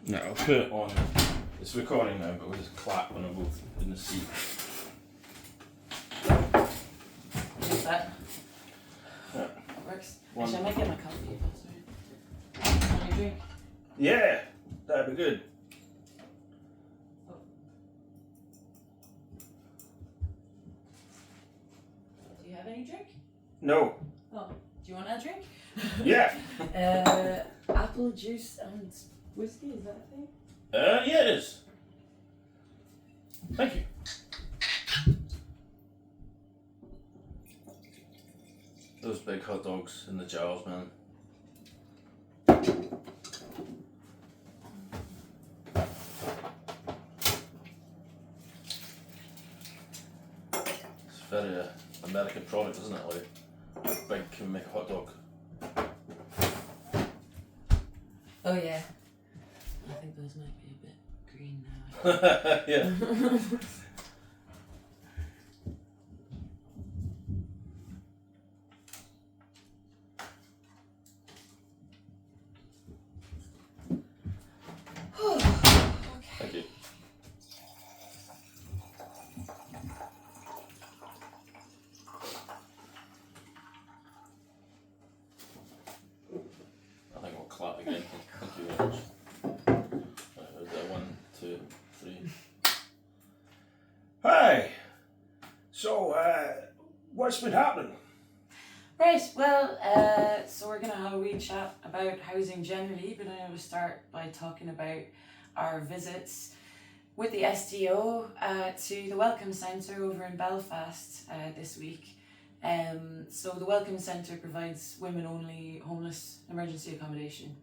No, I'll put it on. It's recording now, but we'll just clap when we're both in the seat. Like that. Yeah. That works. One. Actually, I might get my coffee if that's right. Want a drink? Yeah, that'd be good. Do you have any drink? No. Oh, do you want a drink? Yeah. Apple juice and whiskey, is that a thing? Yeah, it is. Thank you. Those big hot dogs in the jars, man. It's very American product, isn't it? Like, big can make a hot dog. Oh yeah. I think those might be a bit green now. Yeah. Thank you. I think we'll clap again. Thank you very much. Right, there, 1, 2, 3. Hi. So, what's been happening? Right, well, so we're going to have a wee chat about housing generally, but I'm going to start by talking about our visits with the SDO to the Welcome Centre over in Belfast this week. So the Welcome Centre provides women-only homeless emergency accommodation,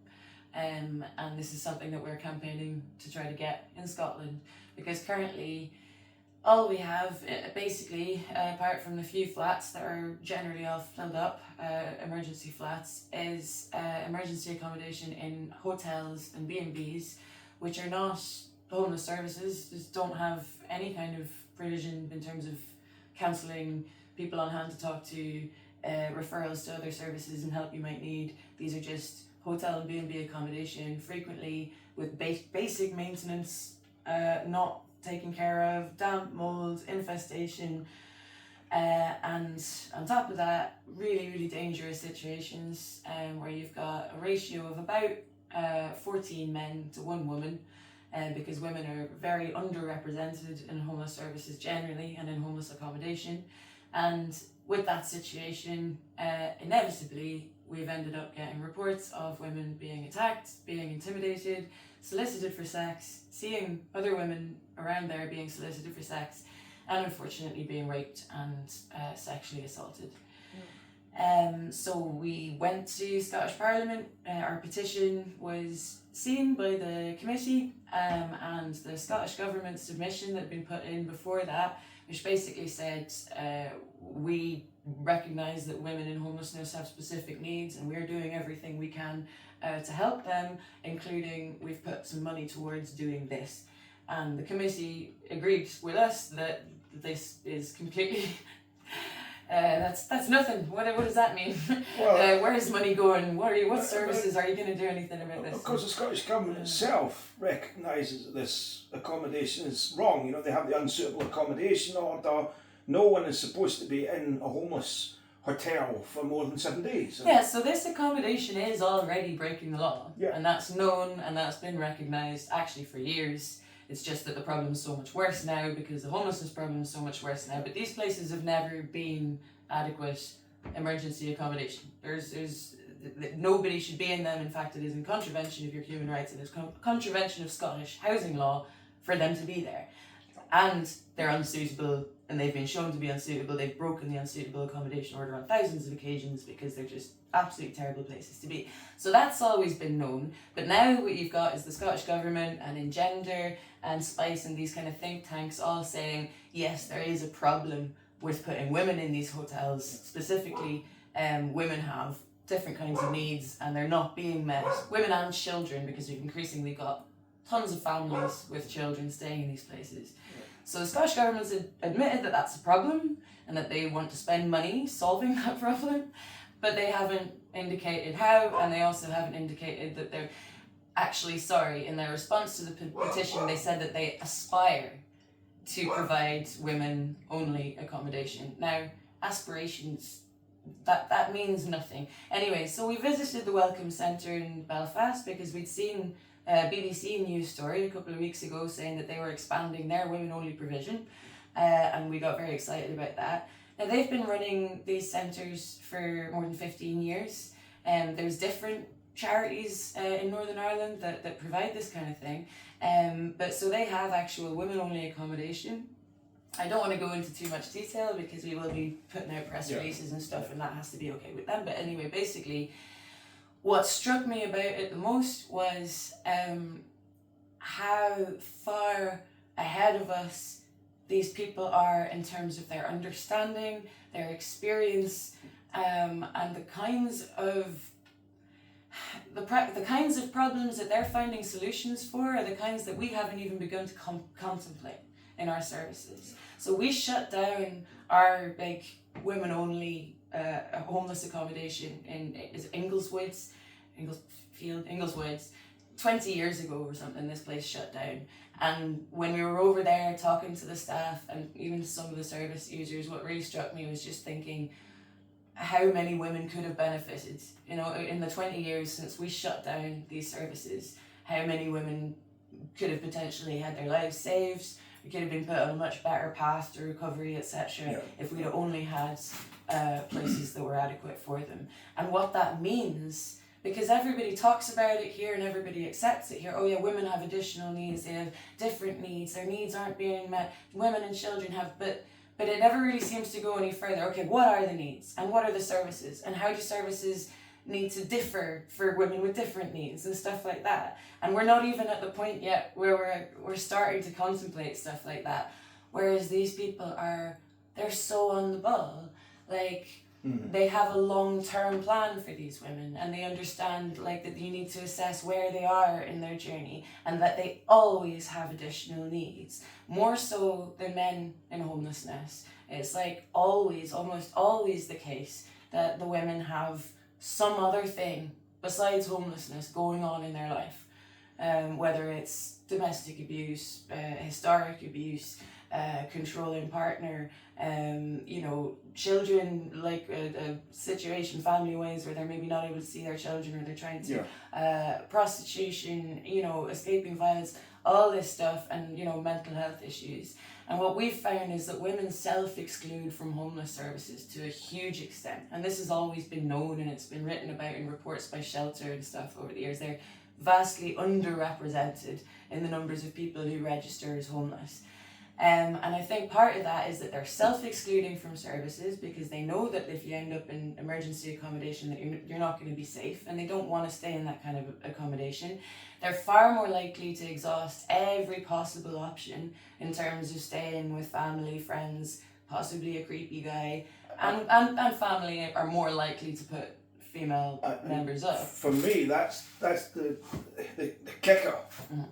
and this is something that we're campaigning to try to get in Scotland, because currently all we have, basically, apart from the few flats that are generally all filled up, emergency flats, is emergency accommodation in hotels and B&Bs, which are not homeless services, just don't have any kind of provision in terms of counselling, people on hand to talk to, referrals to other services and help you might need. These are just hotel and B&B accommodation, frequently with basic maintenance, not taken care of, damp, mould, infestation, and on top of that, really, really dangerous situations where you've got a ratio of about 14 men to 1 woman, because women are very underrepresented in homeless services generally and in homeless accommodation. And with that situation, inevitably, we've ended up getting reports of women being attacked, being intimidated, solicited for sex, seeing other women around there being solicited for sex, and unfortunately being raped and sexually assaulted. So we went to Scottish Parliament, our petition was seen by the committee, and the Scottish Government submission that had been put in before that, which basically said we recognise that women in homelessness have specific needs and we're doing everything we can to help them, including we've put some money towards doing this. And the committee agreed with us that this is completely that's nothing. What does that mean? Well, where is money going? What services are you going to do anything about this? Of course, the Scottish Government itself recognises that this accommodation is wrong. You know, they have the unsuitable accommodation order. No one is supposed to be in a homeless hotel for more than 7 days. Yeah, so this accommodation is already breaking the law, Yeah. and that's known and that's been recognised actually for years. It's just that the problem is so much worse now because the homelessness problem is so much worse now. But these places have never been adequate emergency accommodation. There's nobody should be in them. In fact, it is in contravention of your human rights and it's contravention of Scottish housing law for them to be there. And they're unsuitable, and they've been shown to be unsuitable. They've broken the unsuitable accommodation order on thousands of occasions because they're just absolutely terrible places to be. So that's always been known. But now what you've got is the Scottish Government and Engender and Spice and these kind of think tanks all saying, yes, there is a problem with putting women in these hotels. Specifically, women have different kinds of needs and they're not being met. Women and children, because we've increasingly got tons of families with children staying in these places. So the Scottish Government's admitted that that's a problem and that they want to spend money solving that problem, but they haven't indicated how, and they also haven't indicated that they're... actually, sorry, in their response to the petition, they said that they aspire to provide women only accommodation. Now, aspirations, that means nothing. Anyway, so we visited the Welcome Centre in Belfast because we'd seen a BBC news story a couple of weeks ago saying that they were expanding their women-only provision, and we got very excited about that. Now, they've been running these centres for more than 15 years, and there's different charities in Northern Ireland that provide this kind of thing, but so they have actual women-only accommodation. I don't want to go into too much detail because we will be putting out press releases and stuff, and that has to be okay with them. But anyway, basically, what struck me about it the most was how far ahead of us these people are in terms of their understanding, their experience, and the kinds of problems that they're finding solutions for are the kinds that we haven't even begun to contemplate in our services. So we shut down our big women-only homeless accommodation in Ingleswoods, 20 years ago or something. This place shut down. And when we were over there talking to the staff and even some of the service users, what really struck me was just thinking how many women could have benefited. You know, in the 20 years since we shut down these services, how many women could have potentially had their lives saved, or could have been put on a much better path to recovery, etc. If we'd only had places that were adequate for them. And what that means, because everybody talks about it here and everybody accepts it here. Oh yeah, women have additional needs, they have different needs, their needs aren't being met, women and children have, but it never really seems to go any further. Okay, what are the needs and what are the services and how do services need to differ for women with different needs and stuff like that? And we're not even at the point yet where we're starting to contemplate stuff like that. Whereas these people they're so on the ball. Like, they have a long-term plan for these women, and they understand like that you need to assess where they are in their journey and that they always have additional needs, more so than men in homelessness. It's like almost always the case that the women have some other thing besides homelessness going on in their life, whether it's domestic abuse, historic abuse, controlling partner, children, like a situation family-wise where they're maybe not able to see their children or they're trying to, prostitution, escaping violence, all this stuff, and, mental health issues. And what we've found is that women self-exclude from homeless services to a huge extent. And this has always been known and it's been written about in reports by Shelter and stuff over the years. They're vastly underrepresented in the numbers of people who register as homeless. And I think part of that is that they're self-excluding from services because they know that if you end up in emergency accommodation that you're not going to be safe, and they don't want to stay in that kind of accommodation. They're far more likely to exhaust every possible option in terms of staying with family, friends, possibly a creepy guy, and family are more likely to put female members up. For me, that's the kicker,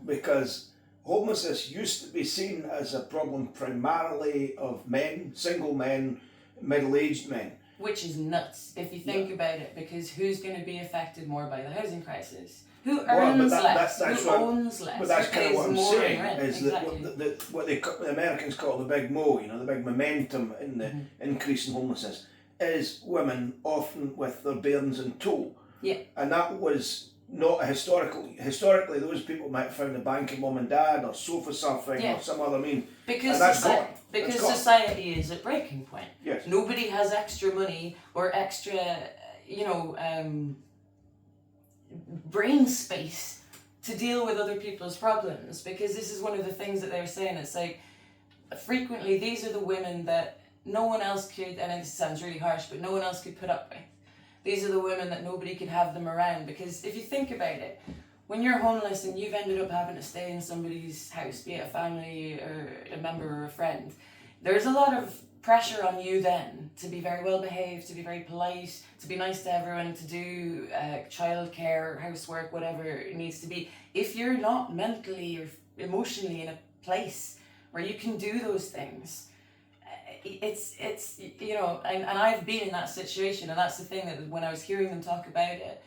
because homelessness used to be seen as a problem primarily of men, single men, middle-aged men. Which is nuts if you think about it, because who's going to be affected more by the housing crisis? Who earns less? Who owns less? But that's kind of what I'm saying, is exactly. that what the Americans call the big mo, the big momentum in the increase in homelessness, is women often with their bairns in tow. Yeah. And that was not historically those people might have found a bank of mum and dad or sofa surfing or some other mean. Because society is at breaking point. Yes. Nobody has extra money or extra, brain space to deal with other people's problems, because this is one of the things that they're saying. It's like, frequently these are the women that no one else could, and this sounds really harsh, but no one else could put up with. These are the women that nobody could have them around, because if you think about it, when you're homeless and you've ended up having to stay in somebody's house, be it a family or a member or a friend, there's a lot of pressure on you then to be very well behaved, to be very polite, to be nice to everyone, to do childcare, housework, whatever it needs to be. If you're not mentally or emotionally in a place where you can do those things, it's and I've been in that situation, and that's the thing, that when I was hearing them talk about it,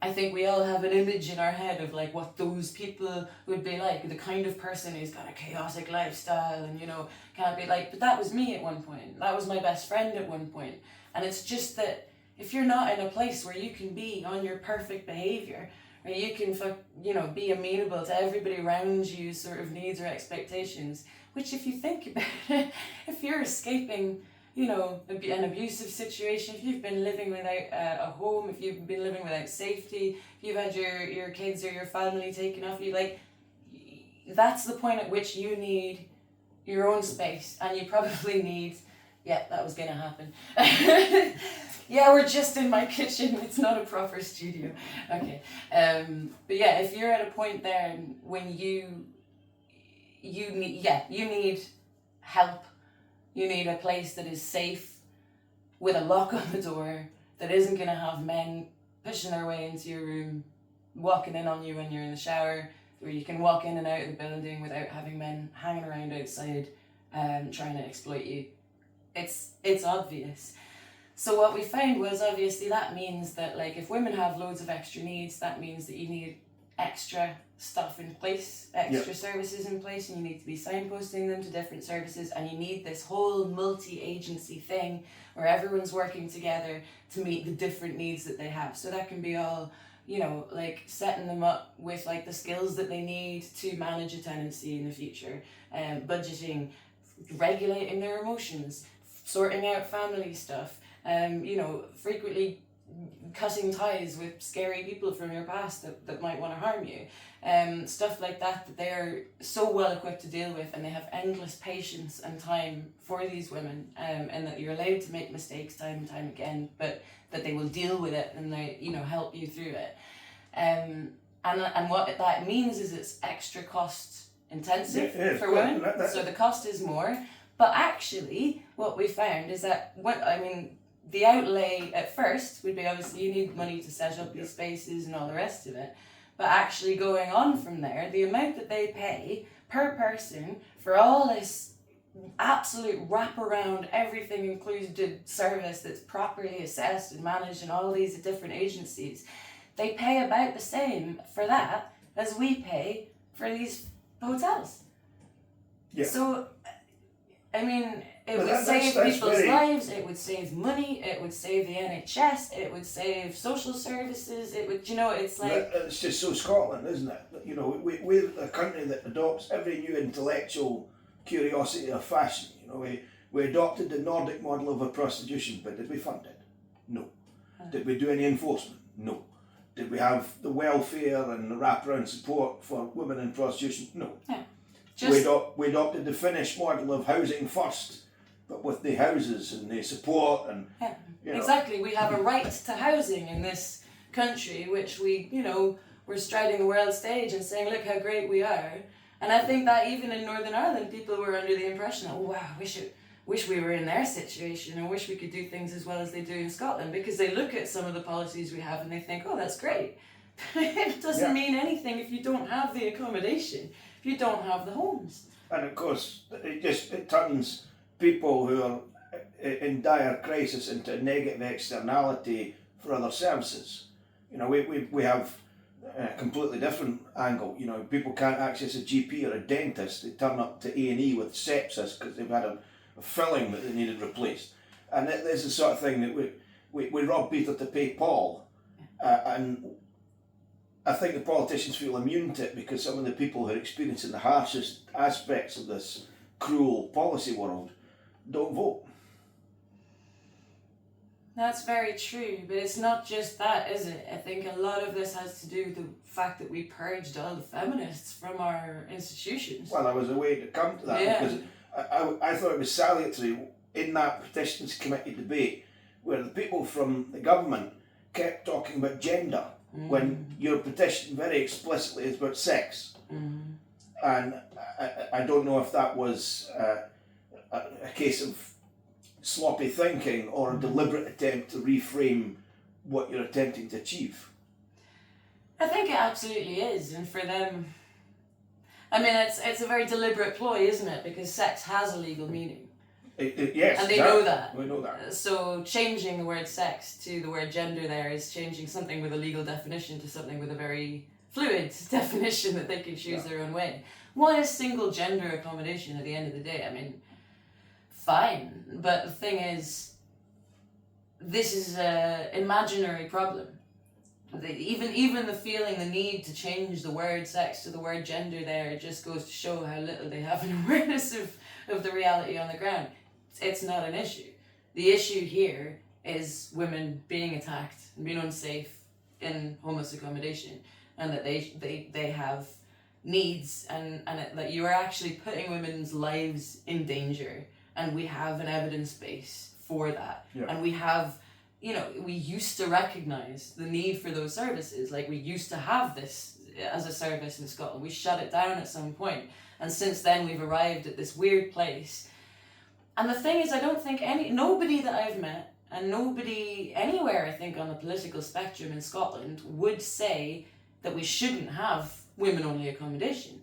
I think we all have an image in our head of like what those people would be like, the kind of person who's got a chaotic lifestyle and, you know, can't be like, but that was me at one point. That was my best friend at one point. And it's just that if you're not in a place where you can be on your perfect behavior, where you can, you know, be amenable to everybody around you's sort of needs or expectations, which if you think about it, if you're escaping, you know, an abusive situation, if you've been living without a home, if you've been living without safety, if you've had your kids or your family taken off you, like, that's the point at which you need your own space, and you probably need, yeah, that was gonna happen. Yeah, we're just in my kitchen, it's not a proper studio. Okay, but yeah, if you're at a point there when you need help, you need a place that is safe, with a lock on the door, that isn't going to have men pushing their way into your room, walking in on you when you're in the shower, where you can walk in and out of the building without having men hanging around outside trying to exploit you. It's obvious. So what we found was, obviously that means that, like, if women have loads of extra needs, that means that you need extra stuff in place, extra services in place, and you need to be signposting them to different services, and you need this whole multi-agency thing where everyone's working together to meet the different needs that they have. So that can be all, you know, like setting them up with like the skills that they need to manage a tenancy in the future, budgeting, regulating their emotions, sorting out family stuff, you know, frequently cutting ties with scary people from your past that might want to harm you, stuff like that they're so well equipped to deal with, and they have endless patience and time for these women, and that you're allowed to make mistakes time and time again, but that they will deal with it and they, you know, help you through it, and what that means is it's extra cost intensive for women, so the cost is more, but actually what we found is that the outlay at first would be, obviously you need money to set up these spaces and all the rest of it, but actually going on from there, the amount that they pay per person for all this absolute wraparound, everything included service that's properly assessed and managed in all these different agencies, they pay about the same for that as we pay for these hotels. Yeah. So, I mean, it would save people's lives, it would save money, it would save the NHS, it would save social services, it would, you know, it's like... It's just so Scotland, isn't it? You know, we're a country that adopts every new intellectual curiosity or fashion. You know, we adopted the Nordic model of a prostitution, but did we fund it? No. Did we do any enforcement? No. Did we have the welfare and the wraparound support for women in prostitution? No. Yeah. We adopted the Finnish model of housing first, but with the houses and the support and... Yeah, you know. Exactly. We have a right to housing in this country, which we, you know, we're striding the world stage and saying, look how great we are. And I think that even in Northern Ireland, people were under the impression that, oh, wow, wish we were in their situation, and wish we could do things as well as they do in Scotland, because they look at some of the policies we have and they think, oh, that's great. It doesn't mean anything if you don't have the accommodation, if you don't have the homes. And of course, it turns people who are in dire crisis into a negative externality for other services. You know, we have a completely different angle. You know, people can't access a GP or a dentist. They turn up to A&E with sepsis because they've had a filling that they needed replaced. And this is the sort of thing that we rob Peter to pay Paul. And I think the politicians feel immune to it because some of the people who are experiencing the harshest aspects of this cruel policy world don't vote. That's very true, but it's not just that, is it? I think a lot of this has to do with the fact that we purged all the feminists from our institutions. Well, there was a way to come to that, because I thought it was salutary in that petitions committee debate where the people from the government kept talking about gender when your petition very explicitly is about sex. And I don't know if that was a case of sloppy thinking or a deliberate attempt to reframe what you're attempting to achieve. I think it absolutely is, and for them, I mean, it's a very deliberate ploy, isn't it? Because sex has a legal meaning. Yes, And they exactly. know that. We know that. So changing the word sex to the word gender there is changing something with a legal definition to something with a very fluid definition that they can choose their own way. What is single gender accommodation at the end of the day? I mean, fine, but the thing is, this is an imaginary problem. Even the feeling, the need to change the word sex to the word gender there just goes to show how little they have an awareness of the reality on the ground. It's not an issue. The issue here is women being attacked and being unsafe in homeless accommodation, and that they have needs, and that you are actually putting women's lives in danger, and we have an evidence base for that. And we have, we used to recognise the need for those services. Like, we used to have this as a service in Scotland. We shut it down at some point, and since then we've arrived at this weird place. And the thing is, I don't think nobody that I've met, and nobody anywhere, I think, on the political spectrum in Scotland would say that we shouldn't have women-only accommodation.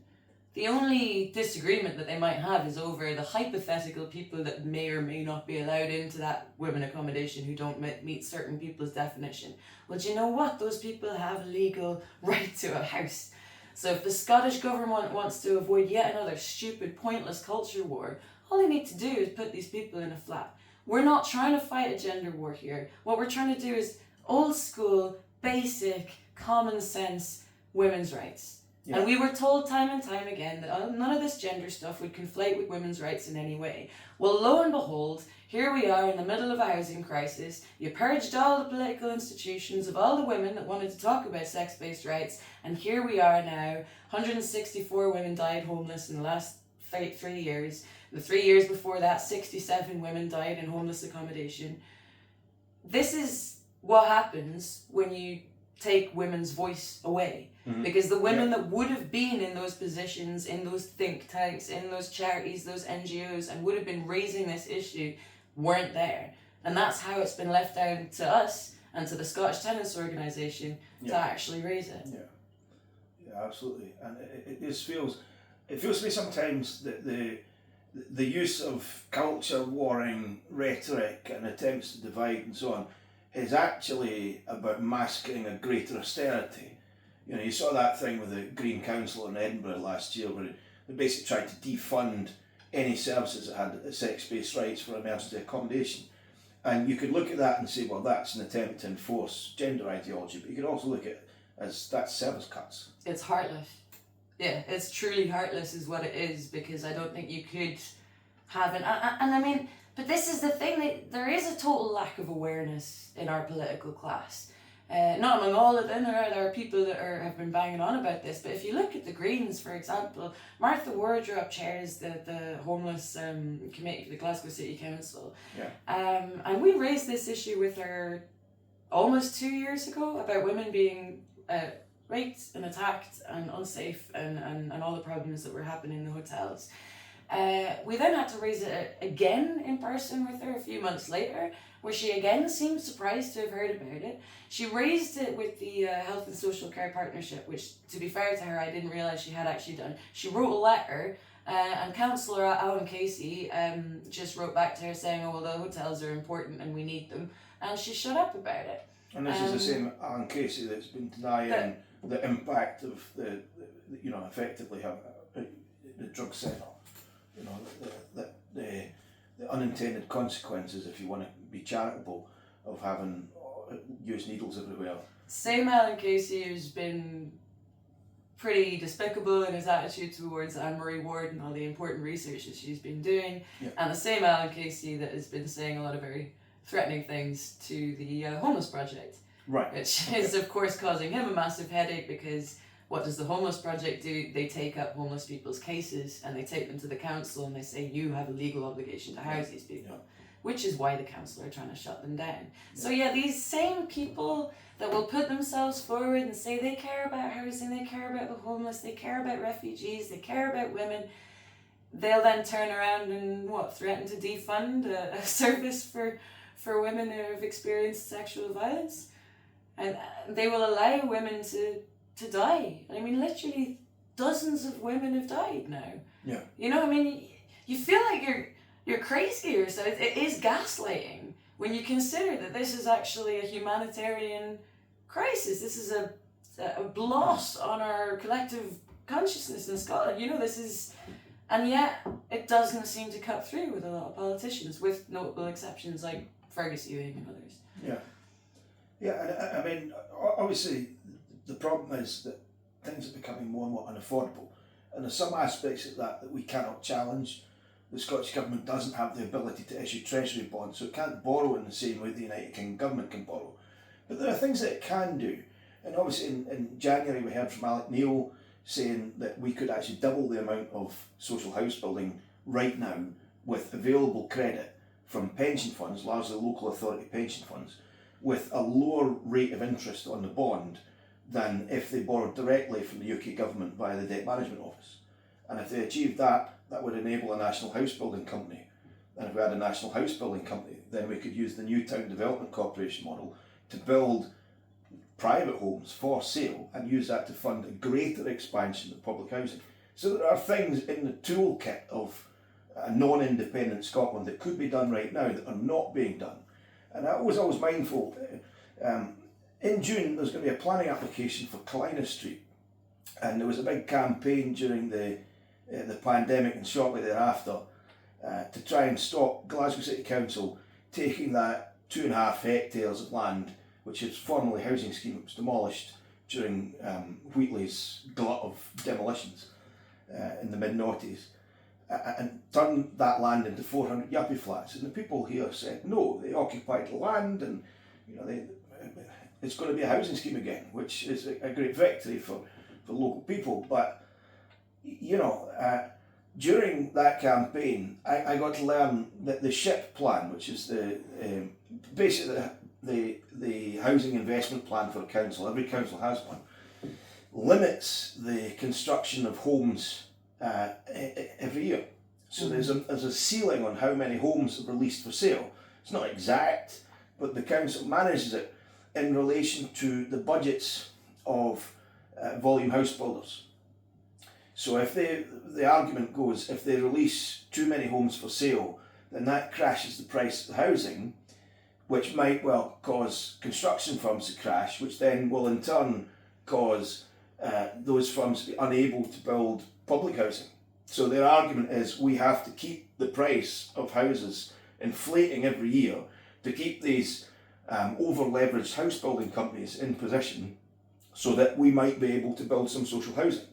The only disagreement that they might have is over the hypothetical people that may or may not be allowed into that women accommodation who don't meet certain people's definition. Well, do you know what? Those people have a legal right to a house. So if the Scottish government wants to avoid yet another stupid, pointless culture war, all they need to do is put these people in a flat. We're not trying to fight a gender war here. What we're trying to do is old school, basic, common sense women's rights. Yeah. And we were told time and time again that none of this gender stuff would conflate with women's rights in any way. Well, lo and behold, here we are in the middle of a housing crisis. You purged all the political institutions of all the women that wanted to talk about sex-based rights, and here we are now. 164 women died homeless in the last 3 years. The 3 years before that, 67 women died in homeless accommodation. This is what happens when you take women's voice away. Mm-hmm. Because the women that would have been in those positions, in those think tanks, in those charities, those NGOs, and would have been raising this issue, weren't there. And that's how it's been left down to us and to the Scottish Tenants Organisation to actually raise it. Yeah, absolutely. And it just feels to me sometimes that the use of culture warring rhetoric and attempts to divide and so on is actually about masking a greater austerity. You saw that thing with the Green Council in Edinburgh last year where they basically tried to defund any services that had sex-based rights for emergency accommodation. And you could look at that and say, well, that's an attempt to enforce gender ideology, but you could also look at it as that's service cuts. It's heartless. Yeah, it's truly heartless is what it is, because I don't think you could have and I mean, but this is the thing, that there is a total lack of awareness in our political class. Not among all of them. There are people that have been banging on about this, but if you look at the Greens, for example, Martha Wardrop chairs the homeless committee for the Glasgow City Council. Yeah. And we raised this issue with her almost 2 years ago about women being raped and attacked and unsafe and all the problems that were happening in the hotels. We then had to raise it again in person with her a few months later, where she again seemed surprised to have heard about it. She raised it with the Health and Social Care Partnership, which, to be fair to her, I didn't realise she had actually done. She wrote a letter, and Councillor Alan Casey just wrote back to her saying, oh, well, the hotels are important and we need them, and she shut up about it. And this is the same Alan Casey that's been denying the impact of the effectively the drug set-off. The unintended consequences, if you want to be charitable, of having used needles everywhere. Same Alan Casey who's been pretty despicable in his attitude towards Anne-Marie Ward and all the important research that she's been doing, and the same Alan Casey that has been saying a lot of very threatening things to the Homeless Project. Right. Which is, of course, causing him a massive headache, because what does the Homeless Project do? They take up homeless people's cases and they take them to the council and they say, you have a legal obligation to house these people, which is why the council are trying to shut them down. So these same people that will put themselves forward and say they care about housing, they care about the homeless, they care about refugees, they care about women, they'll then turn around and threaten to defund a service for women who have experienced sexual violence. And they will allow women to die. I mean, literally dozens of women have died now. Yeah. You feel like you're crazy or so. It is gaslighting when you consider that this is actually a humanitarian crisis. This is a loss on our collective consciousness in Scotland. You know, this is, and yet it doesn't seem to cut through with a lot of politicians, with notable exceptions like Fergus Ewing and others. Yeah. Yeah, and I mean, obviously, the problem is that things are becoming more and more unaffordable. And there's some aspects of that we cannot challenge. The Scottish Government doesn't have the ability to issue treasury bonds, so it can't borrow in the same way the United Kingdom Government can borrow. But there are things that it can do. And obviously in January we heard from Alec Neil saying that we could actually double the amount of social house building right now with available credit from pension funds, largely local authority pension funds, with a lower rate of interest on the bond than if they borrowed directly from the UK Government via the Debt Management Office. And if they achieved that, that would enable a national house building company. And if we had a national house building company, then we could use the New Town Development Corporation model to build private homes for sale and use that to fund a greater expansion of public housing. So there are things in the toolkit of a non-independent Scotland that could be done right now that are not being done. And I was always mindful, in June there's going to be a planning application for Collina Street, and there was a big campaign during the pandemic and shortly thereafter to try and stop Glasgow City Council taking that 2.5 hectares of land, which is formerly housing scheme. It was demolished during Wheatley's glut of demolitions in the mid-noughties, and turned that land into 400 yuppie flats. And the people here said no, they occupied the land, and you know it's going to be a housing scheme again, which is a great victory for local people. But you know, during that campaign, I got to learn that the SHIP plan, which is basically the housing investment plan for a council, every council has one, limits the construction of homes every year. So there's a ceiling on how many homes are released for sale. It's not exact, but the council manages it in relation to the budgets of volume house builders. So if the argument goes, if they release too many homes for sale, then that crashes the price of the housing, which might well cause construction firms to crash, which then will in turn cause those firms to be unable to build public housing. So their argument is we have to keep the price of houses inflating every year to keep these over-leveraged house building companies in position so that we might be able to build some social housing.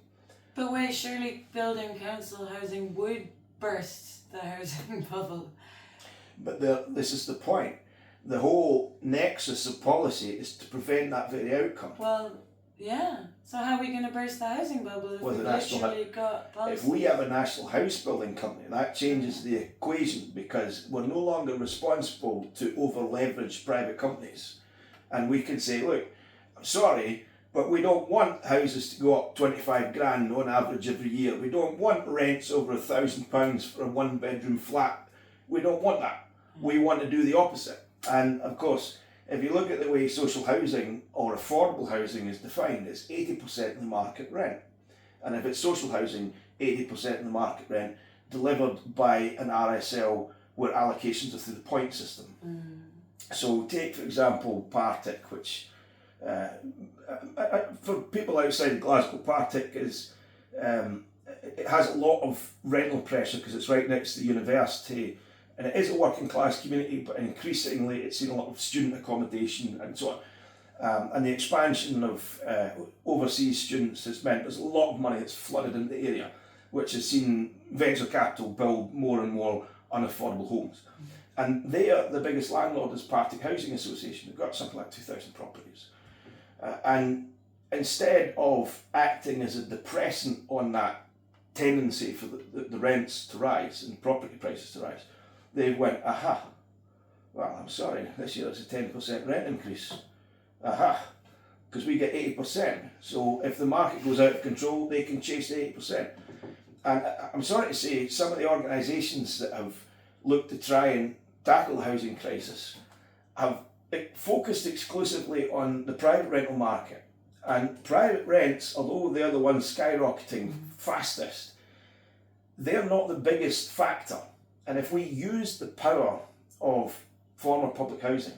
But wait, surely building council housing would burst the housing bubble. But this is the point. The whole nexus of policy is to prevent that very outcome. Well, yeah. So how are we going to burst the housing bubble if we've literally got policy? If we have a national house building company, that changes the equation, because we're no longer responsible to over-leverage private companies. And we can say, look, I'm sorry, but we don't want houses to go up 25 grand on average every year. We don't want rents over £1,000 for a 1-bedroom flat. We don't want that. We want to do the opposite. And of course, if you look at the way social housing or affordable housing is defined, it's 80% of the market rent. And if it's social housing, 80% of the market rent delivered by an RSL where allocations are through the point system. So take, for example, Partick, which for people outside Glasgow, Partick is it has a lot of rental pressure because it's right next to the university, and it is a working class community, but increasingly it's seen a lot of student accommodation and so on. And the expansion of overseas students has meant there's a lot of money that's flooded into the area, which has seen venture capital build more and more unaffordable homes. And they are the biggest landlord is Partick Housing Association. They've got something like 2,000 properties. And instead of acting as a depressant on that tendency for the rents to rise and property prices to rise, they went, aha, well, I'm sorry, this year it's a 10% rent increase. Aha, because we get 80%. So if the market goes out of control, they can chase the 80%. And I'm sorry to say, some of the organisations that have looked to try and tackle the housing crisis have focused exclusively on the private rental market. And private rents, although they're the ones skyrocketing fastest, they're not the biggest factor. And if we use the power of former public housing,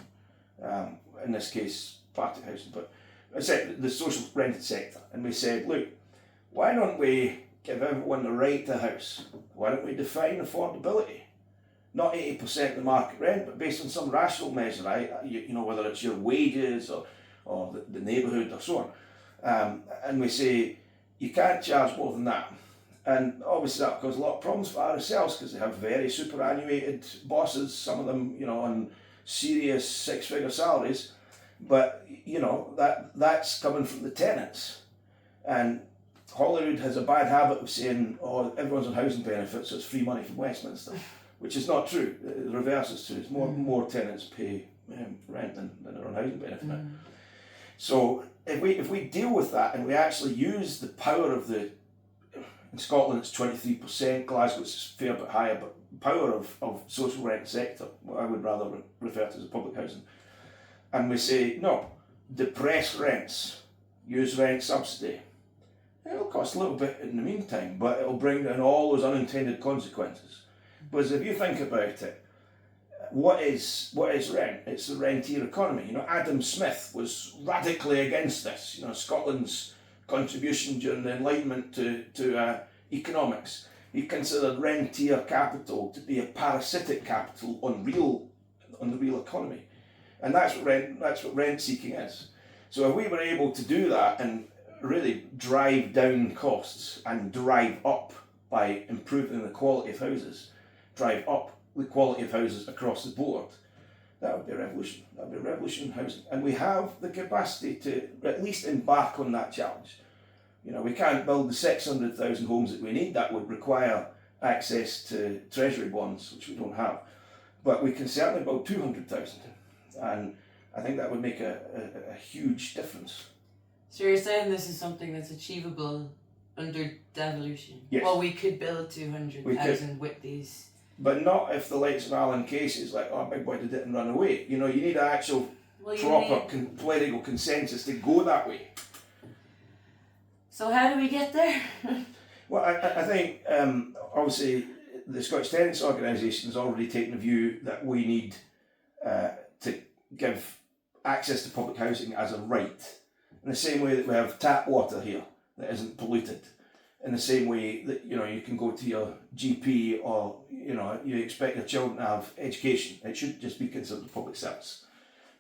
in this case party housing, but I said the social rented sector, and we said, look, why don't we give everyone the right to a house? Why don't we define affordability? Not 80% of the market rent, but based on some rational measure, whether it's your wages or the neighbourhood or so on. And we say, you can't charge more than that. And obviously that causes a lot of problems for RSLs because they have very superannuated bosses, some of them, on serious six-figure salaries. But, that's coming from the tenants. And Holyrood has a bad habit of saying, oh, everyone's on housing benefits, so it's free money from Westminster, which is not true. The reverse is true. It's more tenants pay rent than are on housing benefit now. So if we deal with that and we actually use the power of in Scotland it's 23%, Glasgow it's a fair bit higher, but power of social rent sector, what I would rather refer to as a public housing, and we say, no, depress rents, use rent subsidy. It'll cost a little bit in the meantime, but it'll bring down all those unintended consequences. Because if you think about it, what is rent? It's the rentier economy. Adam Smith was radically against this. Scotland's contribution during the Enlightenment to economics. He considered rentier capital to be a parasitic capital on the real economy, and that's what rent seeking is. So if we were able to do that and really drive down costs and drive up by improving the quality of houses, drive up the quality of houses across the board, that would be a revolution. That would be a revolution in housing. And we have the capacity to at least embark on that challenge. We can't build the 600,000 homes that we need. That would require access to treasury bonds, which we don't have. But we can certainly build 200,000. And I think that would make a huge difference. So you're saying this is something that's achievable under devolution? Yes. Well, we could build 200,000 with these. But not if the likes of Alan Casey's like, oh, big boy did it and run away. You need actual proper political consensus to go that way. So how do we get there? Well, I think obviously the Scottish Tenants Organisation has already taken a view that we need to give access to public housing as a right, in the same way that we have tap water here that isn't polluted, in the same way that you can go to your GP or you expect your children to have education. It should just be considered a public service,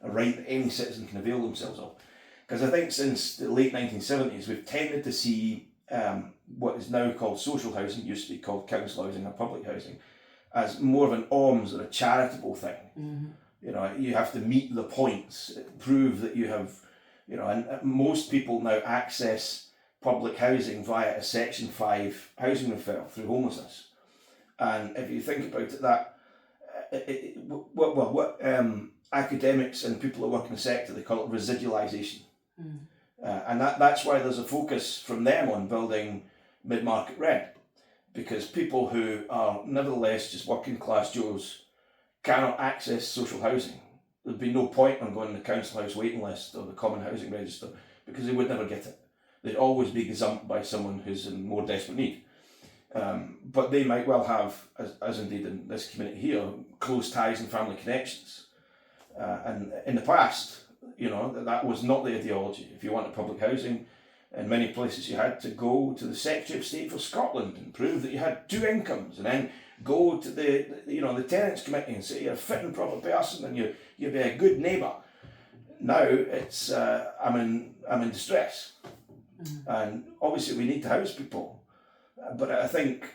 a right that any citizen can avail themselves of. Because I think since the late 1970s we've tended to see what is now called social housing, used to be called council housing or public housing, as more of an alms or a charitable thing. Mm-hmm. You have to meet the points, prove that you have, and most people now access public housing via a Section 5 housing referral through homelessness. And if you think about it, what academics and people who work in the sector, they call it residualisation. And that's why there's a focus from them on building mid-market rent, because people who are nevertheless just working class Joes cannot access social housing. There'd be no point on going to the council house waiting list or the common housing register, because they would never get it. They'd always be gazumped by someone who's in more desperate need. But they might well have, as indeed in this community here, close ties and family connections. And in the past, that was not the ideology. If you wanted public housing, in many places you had to go to the Secretary of State for Scotland and prove that you had 2 incomes, and then go to the Tenants Committee and say you're a fit and proper person and you'll be a good neighbour. Now it's I'm in distress, and obviously we need to house people, but I think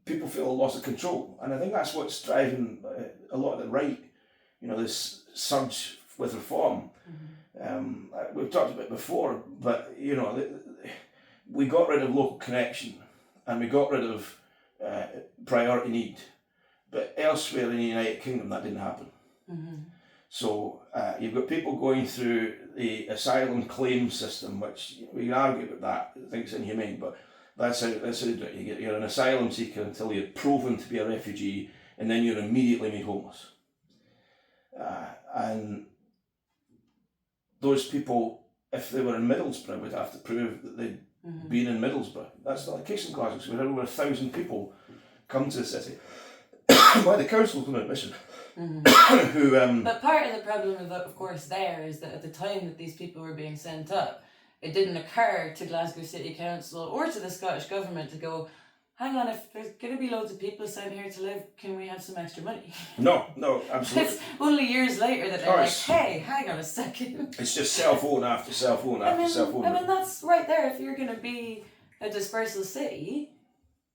people feel a loss of control, and I think that's what's driving a lot of the right. This surge with reform. We've talked about it before, but we got rid of local connection and we got rid of priority need, but elsewhere in the United Kingdom that didn't happen. So you've got people going through the asylum claim system, which we can argue about that. I think it's inhumane, but that's how you do it. You're an asylum seeker until you're proven to be a refugee, and then you're immediately made homeless. And those people, if they were in Middlesbrough, would have to prove that they'd been in Middlesbrough. That's not the case in Glasgow. So we had over 1,000 people come to the city. by the council's own admission, Mm-hmm. who But part of the problem, of course, there is that at the time that these people were being sent up, it didn't occur to Glasgow City Council or to the Scottish Government to go, hang on, if there's going to be loads of people sent here to live, can we have some extra money? no, absolutely. It's only years later that they're like, course. hey, hang on a second. It's just self-own after self-own after self-own. I mean, that's right there. If you're going to be a dispersal city,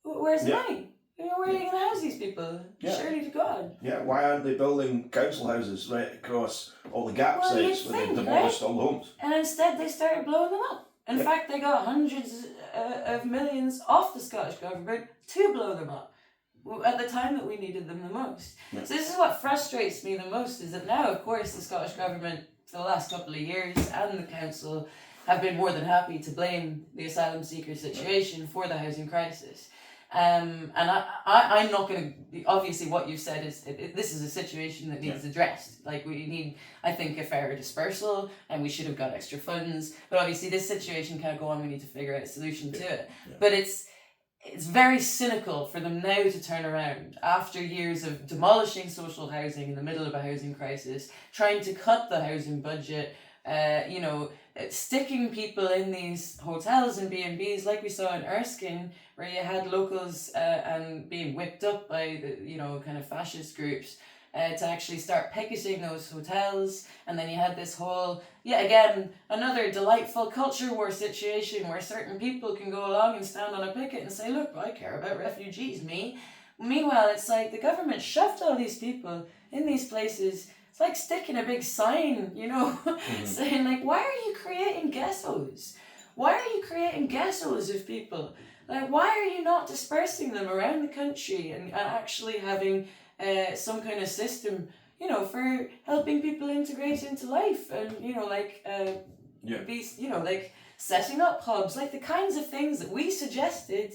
where's the money? You know, where are you going to house these people? Yeah. Surely to God. Yeah, why aren't they building council houses right across all the gap Well, sites you'd where they've think, demolished all the homes? And instead they started blowing them up. In fact, they got hundreds of millions off the Scottish Government to blow them up at the time that we needed them the most. Yeah. So this is what frustrates me the most, is that now, of course, the Scottish Government for the last couple of years and the Council have been more than happy to blame the asylum seeker situation for the housing crisis. And I'm not going to, obviously what you've said is, this is a situation that needs addressed. Like, we need, I think, a fairer dispersal, and we should have got extra funds. But obviously this situation can't go on, we need to figure out a solution to it. Yeah. But it's very cynical for them now to turn around after years of demolishing social housing in the middle of a housing crisis, trying to cut the housing budget, sticking people in these hotels and B&Bs like we saw in Erskine, where you had locals and being whipped up by the kind of fascist groups to actually start picketing those hotels. And then you had this whole, again, another delightful culture war situation where certain people can go along and stand on a picket and say, look, I care about refugees, me. Meanwhile, it's like the government shoved all these people in these places. It's like sticking a big sign, saying like, why are you creating ghettos? Why are you creating ghettos of people? Like, why are you not dispersing them around the country and actually having some kind of system, for helping people integrate into life and, like setting up hubs, like the kinds of things that we suggested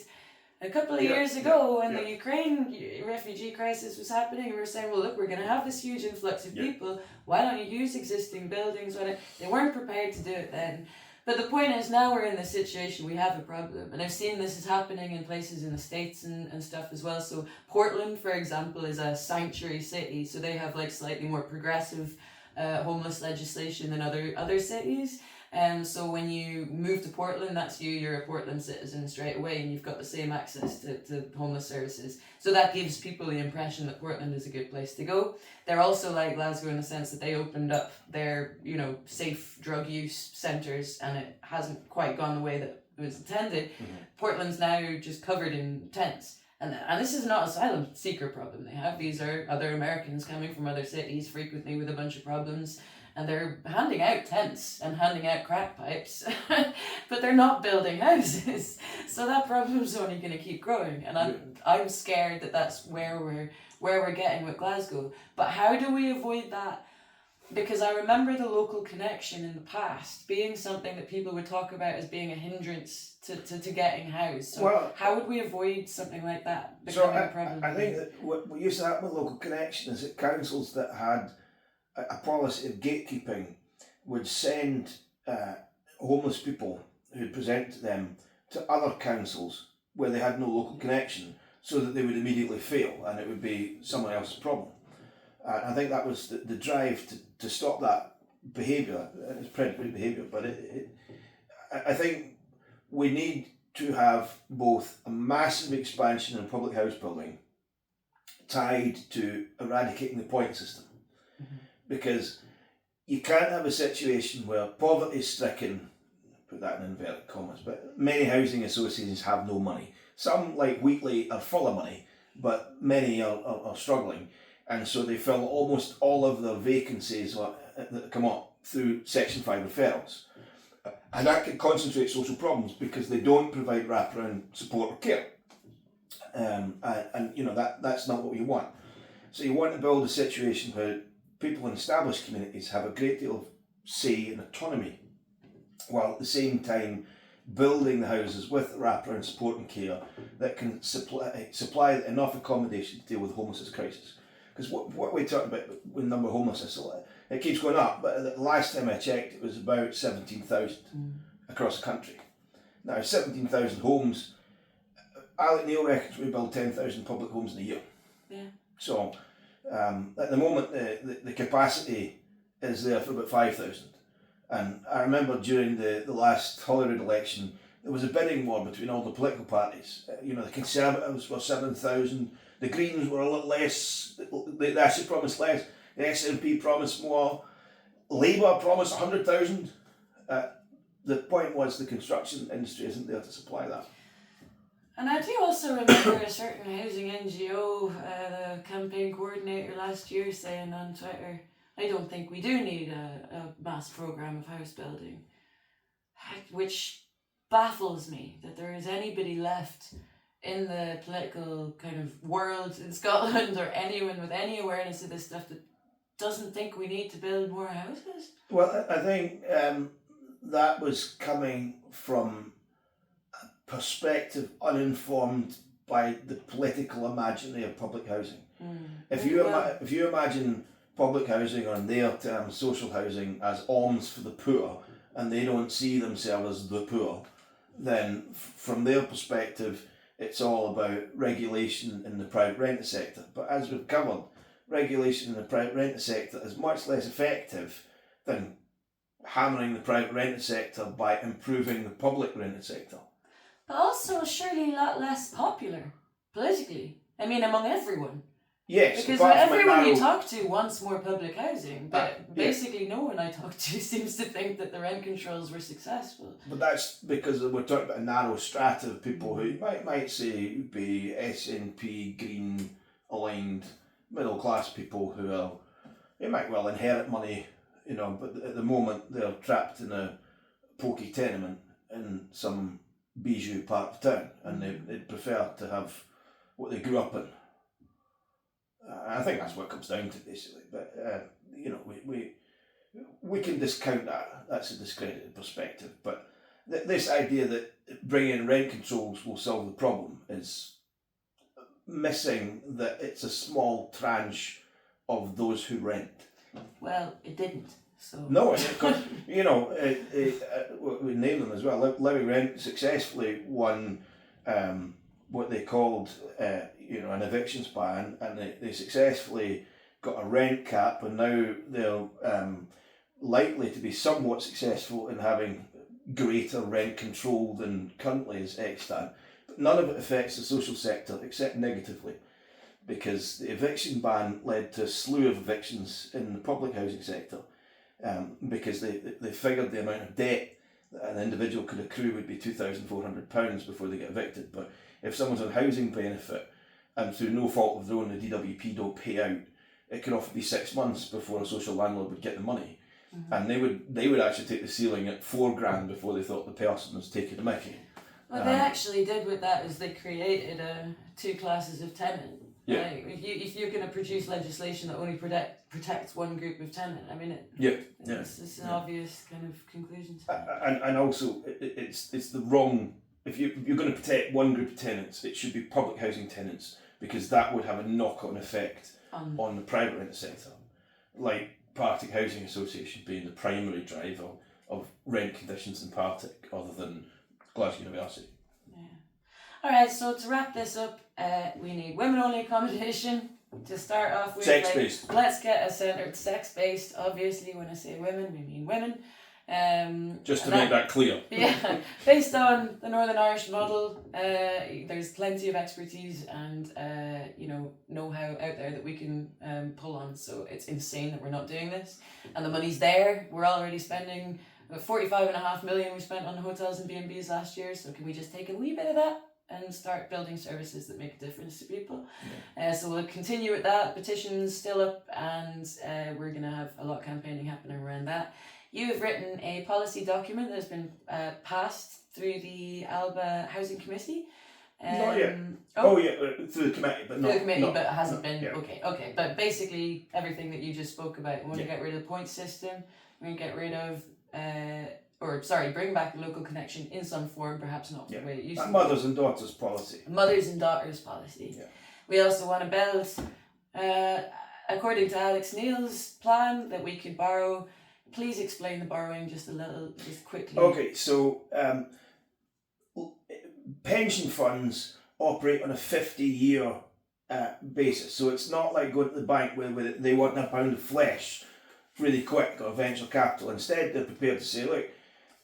a couple of years ago when the Ukraine refugee crisis was happening. We were saying, well, look, we're going to have this huge influx of people. Why don't you use existing buildings? They weren't prepared to do it then. But the point is, now we're in this situation, we have a problem. And I've seen this is happening in places in the States and stuff as well. So Portland, for example, is a sanctuary city. So they have like slightly more progressive homeless legislation than other cities. And so when you move to Portland, you're a Portland citizen straight away, and you've got the same access to homeless services. So that gives people the impression that Portland is a good place to go. They're also like Glasgow in the sense that they opened up their, safe drug use centres, and it hasn't quite gone the way that it was intended. Mm-hmm. Portland's now just covered in tents. And this is not an asylum seeker problem they have. These are other Americans coming from other cities, frequently with a bunch of problems. And they're handing out tents and handing out crack pipes, but they're not building houses. So that problem's only going to keep growing. And I'm scared that that's where we're getting with Glasgow. But how do we avoid that? Because I remember the local connection in the past being something that people would talk about as being a hindrance to getting housed. So how would we avoid something like that becoming a problem? I think that what used to happen with local connection is that councils that had a policy of gatekeeping would send homeless people who present to them to other councils where they had no local connection, so that they would immediately fail and it would be someone else's problem. I think that was the drive to stop that behaviour. It's predatory behaviour, but I think we need to have both a massive expansion in public house building tied to eradicating the point system. Mm-hmm. Because you can't have a situation where poverty is stricken, put that in inverted commas, but many housing associations have no money. Some, like Wheatley, are full of money, but many are struggling. And so they fill almost all of their vacancies that come up through Section 5 referrals. And that can concentrate social problems because they don't provide wraparound support or care. That's not what you want. So you want to build a situation where people in established communities have a great deal of say and autonomy, while at the same time building the houses with wraparound support and care that can supply enough accommodation to deal with the homelessness crisis. Because what we talked about with the number of homelessness, it keeps going up, but the last time I checked, it was about 17,000 across the country. Now, 17,000 homes, Alec Neil reckons we build 10,000 public homes in a year. Yeah. So at the moment, the capacity is there for about 5,000. And I remember during the last Holyrood election, there was a bidding war between all the political parties. You know, the Conservatives were 7,000, the Greens were a little less, they actually promised less, the SNP promised more, Labour promised 100,000. The point was the construction industry isn't there to supply that. And I do also remember a certain housing NGO, the campaign coordinator last year, saying on Twitter, I don't think we do need a mass programme of house building. Which baffles me that there is anybody left in the political kind of world in Scotland or anyone with any awareness of this stuff that doesn't think we need to build more houses. Well, I think that was coming from a perspective uninformed by the political imaginary of public housing. If you imagine public housing, or in their terms social housing, as alms for the poor, and they don't see themselves as the poor, then from their perspective it's all about regulation in the private rented sector. But as we've covered, regulation in the private rented sector is much less effective than hammering the private rented sector by improving the public rented sector. But also surely a lot less popular politically. I mean, among everyone. Yes, because everyone you talk to wants more public housing, but basically no one I talk to seems to think that the rent controls were successful. But that's because we're talking about a narrow strata of people who might say be SNP, Green, aligned, middle class people who are, they might well inherit money, you know, but at the moment they're trapped in a pokey tenement in some bijou part of town, and they'd prefer to have what they grew up in. I think that's what it comes down to, basically. But you know, we can discount that. That's a discredited perspective. But this idea that bringing in rent controls will solve the problem is missing that it's a small tranche of those who rent. Well, it didn't. So no, you know, we name them as well. Living Rent successfully won what they called, you know, an evictions ban, and they successfully got a rent cap, and now they're likely to be somewhat successful in having greater rent control than currently is extant. But none of it affects the social sector except negatively, because the eviction ban led to a slew of evictions in the public housing sector, because they figured the amount of debt that an individual could accrue would be £2,400 before they get evicted. But if someone's on housing benefit and through no fault of their own the DWP don't pay out, it could often be 6 months before a social landlord would get the money. And they would actually take the ceiling at £4,000 before they thought the person was taking the mickey. What they actually did with that is they created two classes of tenant. Yeah. Like, if you're going to produce legislation that only protects one group of tenant, I mean, it's an obvious kind of conclusion to that. And also, it's the wrong. If you're going to protect one group of tenants, it should be public housing tenants, because that would have a knock-on effect on the private rent sector, like Partick Housing Association being the primary driver of rent conditions in Partick, other than Glasgow University. Alright, so to wrap this up, we need women-only accommodation to start off with. Sex-based. Like, let's get a centred, sex-based. Obviously, when I say women, we mean women. Just to make that clear. Yeah, based on the Northern Irish model, there's plenty of expertise and know-how out there that we can pull on. So it's insane that we're not doing this, and the money's there. We're already spending 45.5 million we spent on hotels and B&Bs last year. So can we just take a wee bit of that and start building services that make a difference to people? So we'll continue with that. Petitions still up, and we're going to have a lot of campaigning happening around that. You have written a policy document that has been passed through the Alba Housing Committee. Not yet. Through the committee, but not. Through the committee, but it hasn't been. Yeah. Okay. But basically, everything that you just spoke about. We want to get rid of the point system. We're going to get rid of, bring back the local connection in some form, perhaps not the way it used to be. Mothers and daughters policy. Mothers and daughters policy. Yeah. We also want to build, according to Alex Neil's plan, that we could borrow. Please explain the borrowing just quickly. Okay, so pension funds operate on a 50-year basis. So it's not like going to the bank where they want a pound of flesh really quick or venture capital. Instead, they're prepared to say, look,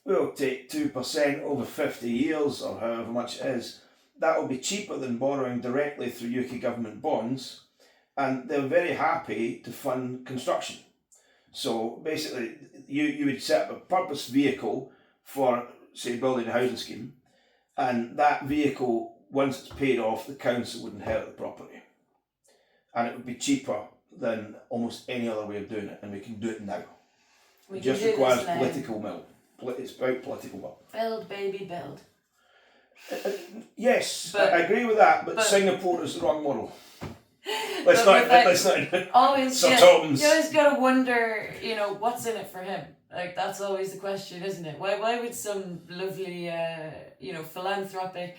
we'll take 2% over 50 years or however much it is. That will be cheaper than borrowing directly through UK government bonds, and they're very happy to fund construction. So basically, you would set up a purpose vehicle for, say, building a housing scheme, and that vehicle, once it's paid off, the council would inherit the property. And it would be cheaper than almost any other way of doing it, and we can do it now. It just requires political will. It's about political will. Build, baby, build. Yes, But- I agree with that, but Singapore is the wrong model. Let's But not. Always, Sir you Tom's. always gotta wonder, what's in it for him. Like, that's always the question, isn't it? Why would some lovely, philanthropic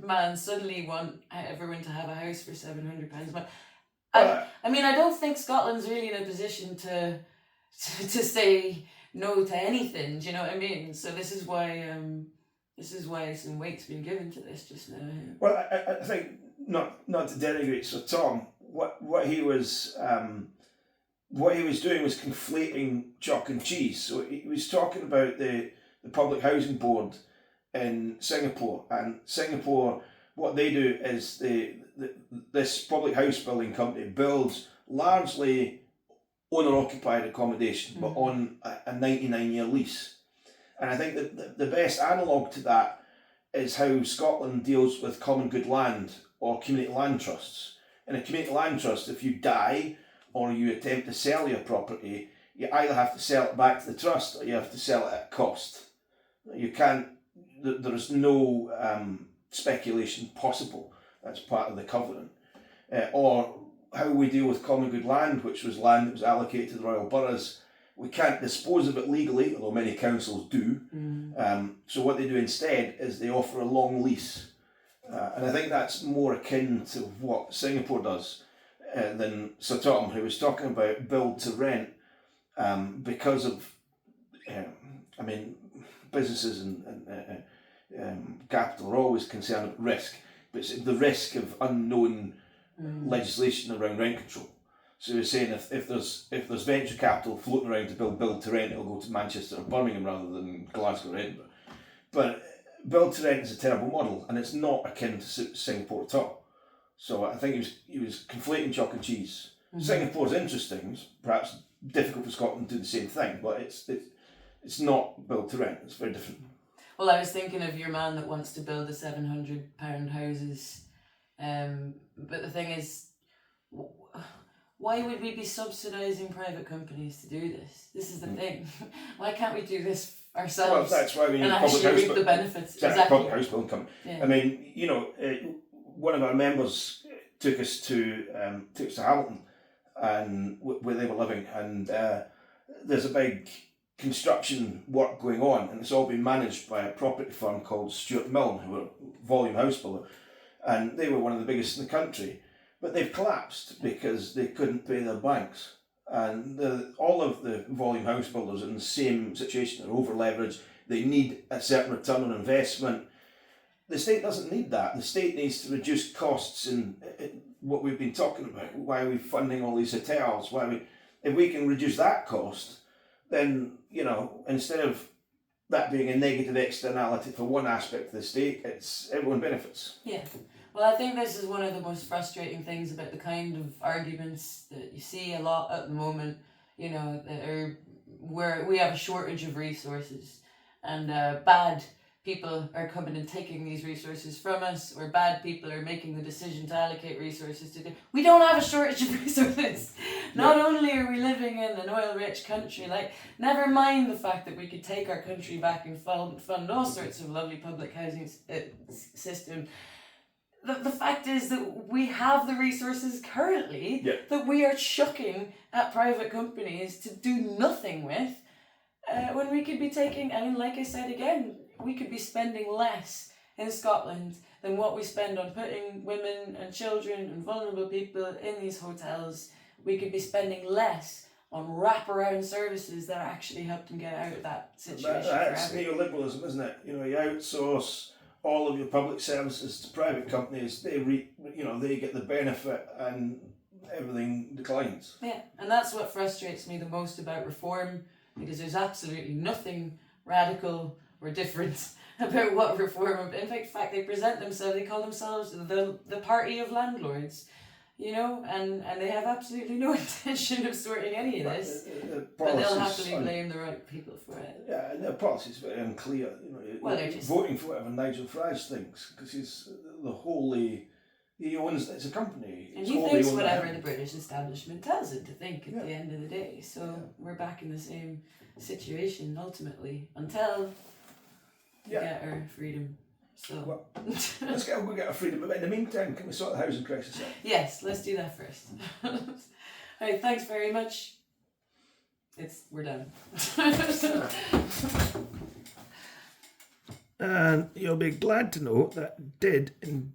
man suddenly want everyone to have a house for £700 a month? I mean, I don't think Scotland's really in a position to say no to anything. Do you know what I mean? So this is why some weight's been given to this just now. Well, I think not to denigrate Sir Tom. What he was doing was conflating chalk and cheese. So he was talking about the public housing board in Singapore, and Singapore, what they do is this public house building company builds largely owner-occupied accommodation, but on a 99-year lease. And I think that the best analogue to that is how Scotland deals with common good land or community land trusts. In a community land trust, if you die or you attempt to sell your property, you either have to sell it back to the trust or you have to sell it at cost. You can't, there is no speculation possible. That's part of the covenant. Or how we deal with common good land, which was land that was allocated to the royal boroughs. We can't dispose of it legally, although many councils do. So what they do instead is they offer a long lease. And I think that's more akin to what Singapore does than Sir Tom, who was talking about build to rent, because of, businesses and capital are always concerned with risk, but it's the risk of unknown legislation around rent control. So you're saying if there's venture capital floating around to build to rent, it'll go to Manchester or Birmingham rather than Glasgow or Edinburgh. But build to rent is a terrible model, and it's not akin to Singapore at all. So I think he was conflating chalk and cheese. Singapore's interesting, it's perhaps difficult for Scotland to do the same thing, but it's not build to rent. It's very different. Well, I was thinking of your man that wants to build the £700 houses, but the thing is, why would we be subsidising private companies to do this? This is the thing. Why can't we do this ourselves? Well, that's why we need and public actually house reap the benefits. Exactly. Public house building company. Yeah. I mean, one of our members took us to Hamilton, and where they were living, and there's a big construction work going on, and it's all been managed by a property firm called Stuart Milne, who were a volume house builder, and they were one of the biggest in the country. But they've collapsed because they couldn't pay their banks. And all of the volume house builders are in the same situation. They're over leveraged. They need a certain return on investment. The state doesn't need that. The state needs to reduce costs in what we've been talking about. Why are we funding all these hotels? If we can reduce that cost, then, instead of that being a negative externality for one aspect of the state, everyone benefits. Yeah. Well, I think this is one of the most frustrating things about the kind of arguments that you see a lot at the moment, that are where we have a shortage of resources, and bad people are coming and taking these resources from us, or bad people are making the decision to allocate resources to do. We don't have a shortage of resources. Not only are we living in an oil-rich country, never mind the fact that we could take our country back and fund all sorts of lovely public housing system. The fact is that we have the resources currently that we are chucking at private companies to do nothing with, when we could be taking, like I said again, we could be spending less in Scotland than what we spend on putting women and children and vulnerable people in these hotels. We could be spending less on wraparound services that actually help them get out of that situation. That's neoliberalism, isn't it? You outsource all of your public services to private companies. They reap they get the benefit and everything declines. Yeah, and that's what frustrates me the most about reform, because there's absolutely nothing radical or different about what reform. In fact, they present themselves. They call themselves the party of landlords, and they have absolutely no intention of sorting any of this. But they'll happily blame the right people for it. Yeah, and their policy is very unclear. Well, they're just voting for whatever Nigel Farage thinks, because he's the wholly. He owns. It's a company. And It's he wholly thinks owned by whatever him. the British establishment tells him to think at the Yeah. end of the day. So we're back in the same situation ultimately until we get our freedom. So Well, let's go get our freedom. But in the meantime, can we sort the housing crisis out? yes, let's do that first. Alright, thanks very much. We're done. And you'll be glad to know that did indeed